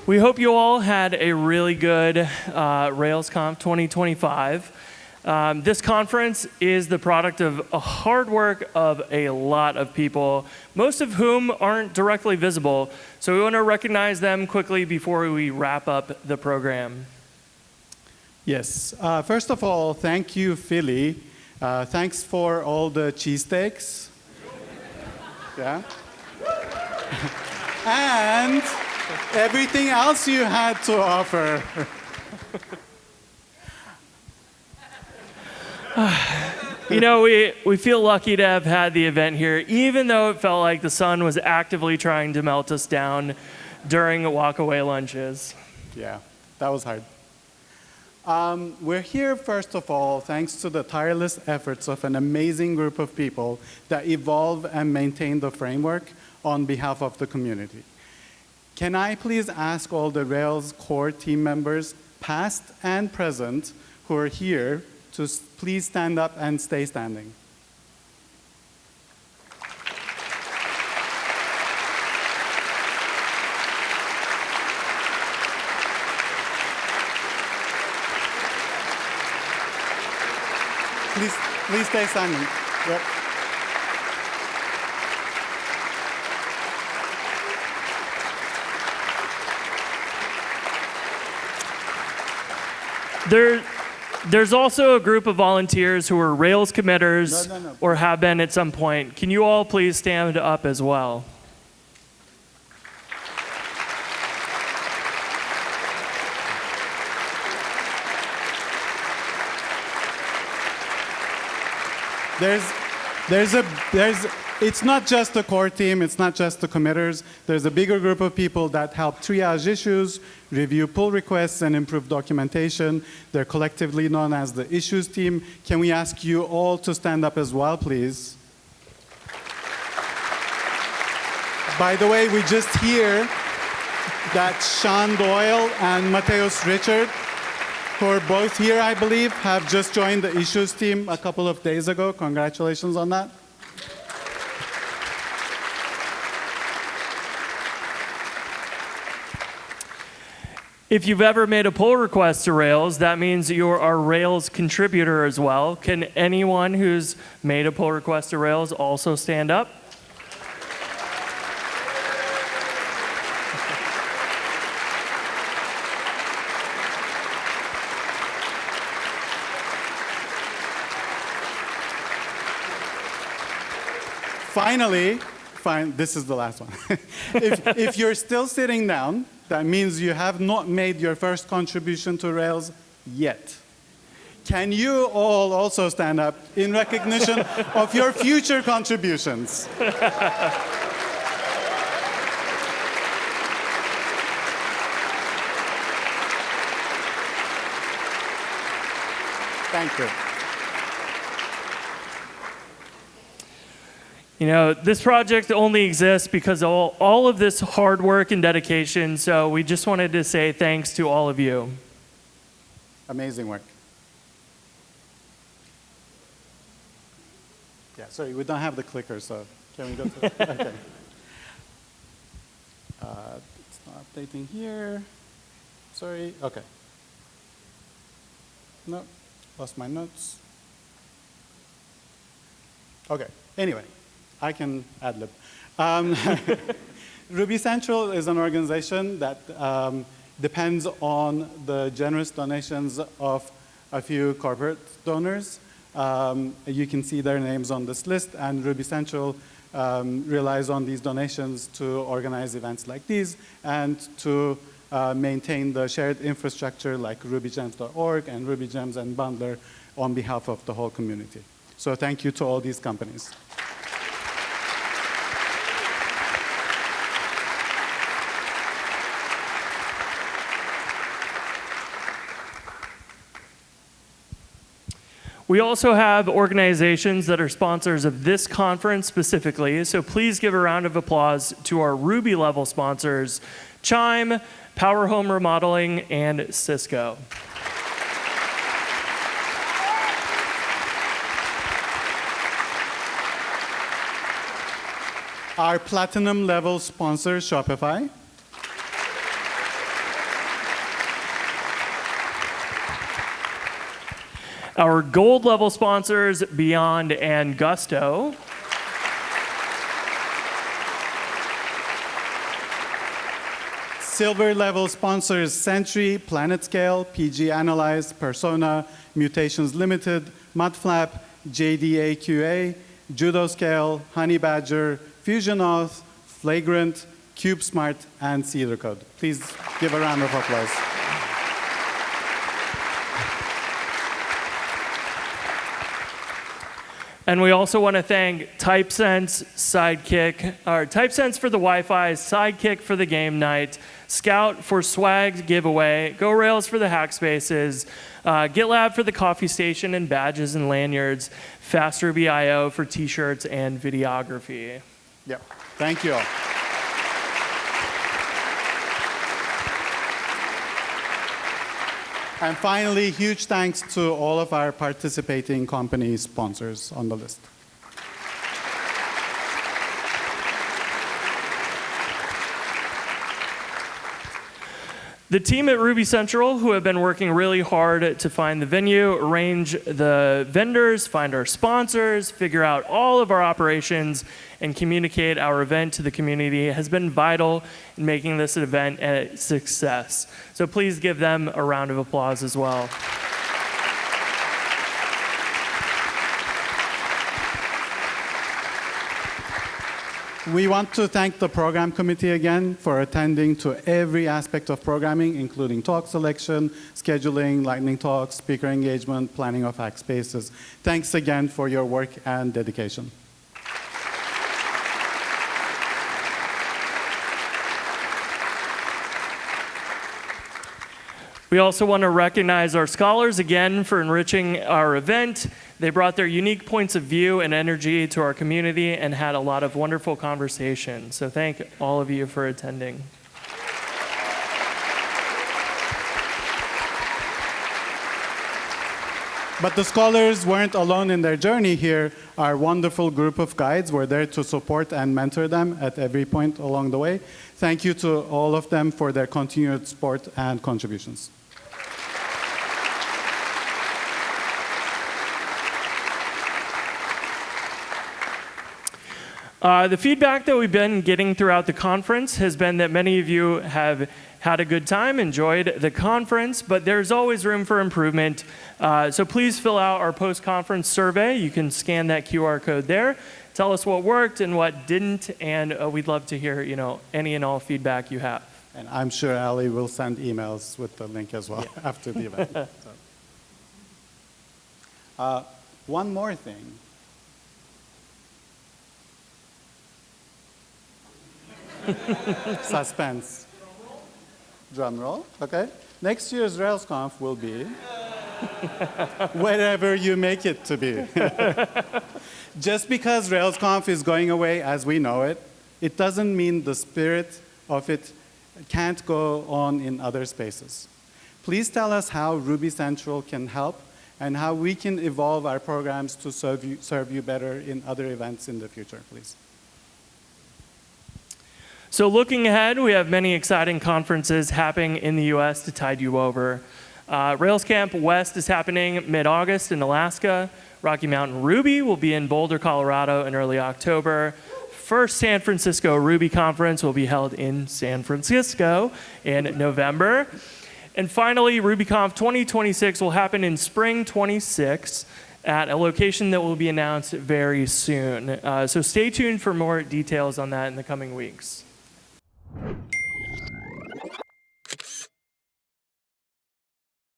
We hope you all had a really good RailsConf 2025. This conference is the product of a hard work of a lot of people, most of whom aren't directly visible. So we want to recognize them quickly before we wrap up the program. Yes. First of all, thank you, Philly. Thanks for all the cheesesteaks. Yeah. And everything else you had to offer. You know, we feel lucky to have had the event here, even though it felt like the sun was actively trying to melt us down during walkaway lunches. Yeah, that was hard. We're here, first of all, thanks to the tireless efforts of an amazing group of people that evolve and maintain the framework on behalf of the community. Can I please ask all the Rails core team members, past and present, who are here, to please stand up and stay standing. Please stay standing. Yep. There's also a group of volunteers who are Rails committers or have been at some point. Can you all please stand up as well? It's not just the core team, it's not just the committers. There's a bigger group of people that help triage issues, review pull requests, and improve documentation. They're collectively known as the issues team. Can we ask you all to stand up as well, please? By the way, we just hear that Sean Doyle and Mateus Richard, who are both here, I believe, have just joined the issues team a couple of days ago. Congratulations on that. If you've ever made a pull request to Rails, that means you're a Rails contributor as well. Can anyone who's made a pull request to Rails also stand up? Finally, this is the last one. if you're still sitting down, that means you have not made your first contribution to Rails yet. Can you all also stand up in recognition of your future contributions? Thank you. You know, this project only exists because of all of this hard work and dedication, so we just wanted to say thanks to all of you. Amazing work. Yeah, sorry, we don't have the clicker, so can we go to it? Okay. It's not updating here. Sorry, okay. No, lost my notes. Okay, anyway. I can ad-lib. Ruby Central is an organization that depends on the generous donations of a few corporate donors. You can see their names on this list, and Ruby Central relies on these donations to organize events like these and to maintain the shared infrastructure like rubygems.org and RubyGems and Bundler on behalf of the whole community. So thank you to all these companies. We also have organizations that are sponsors of this conference specifically, so please give a round of applause to our Ruby level sponsors, Chime, Power Home Remodeling, and Cisco. Our platinum level sponsor, Shopify. Our gold level sponsors, Beyond and Gusto. Silver level sponsors Sentry, PlanetScale, PG Analyze, Persona, Mutations Limited, Mudflap, JDAQA, JudoScale, Honey Badger, FusionAuth, Flagrant, CubeSmart, and Cedar Code. Please give a round of applause. And we also want to thank TypeSense, TypeSense for the Wi-Fi, Sidekick for the game night, Scout for swag giveaway, GoRails for the hack spaces, GitLab for the coffee station and badges and lanyards, FastRuby.io for t-shirts and videography. Yep. Thank you all. And finally, huge thanks to all of our participating company sponsors on the list. The team at Ruby Central, who have been working really hard to find the venue, arrange the vendors, find our sponsors, figure out all of our operations, and communicate our event to the community, has been vital in making this event a success. So please give them a round of applause as well. We want to thank the program committee again for attending to every aspect of programming, including talk selection, scheduling, lightning talks, speaker engagement, planning of hack spaces. Thanks again for your work and dedication. We also want to recognize our scholars again for enriching our event. They brought their unique points of view and energy to our community and had a lot of wonderful conversation. So thank all of you for attending. But the scholars weren't alone in their journey here. Our wonderful group of guides were there to support and mentor them at every point along the way. Thank you to all of them for their continued support and contributions. The feedback that we've been getting throughout the conference has been that many of you have had a good time, enjoyed the conference, but there's always room for improvement. So please fill out our post-conference survey. You can scan that QR code there. Tell us what worked and what didn't, and we'd love to hear any and all feedback you have. And I'm sure Ali will send emails with the link as well after the event. So. One more thing. Suspense. Drum roll, okay. Next year's RailsConf will be wherever you make it to be. Just because RailsConf is going away as we know it, it doesn't mean the spirit of it can't go on in other spaces. Please tell us how Ruby Central can help and how we can evolve our programs to serve you better in other events in the future, please. So looking ahead, we have many exciting conferences happening in the US to tide you over. RailsCamp West is happening mid-August in Alaska. Rocky Mountain Ruby will be in Boulder, Colorado in early October. First San Francisco Ruby Conference will be held in San Francisco in November. And finally, RubyConf 2026 will happen in spring 26 at a location that will be announced very soon. So stay tuned for more details on that in the coming weeks.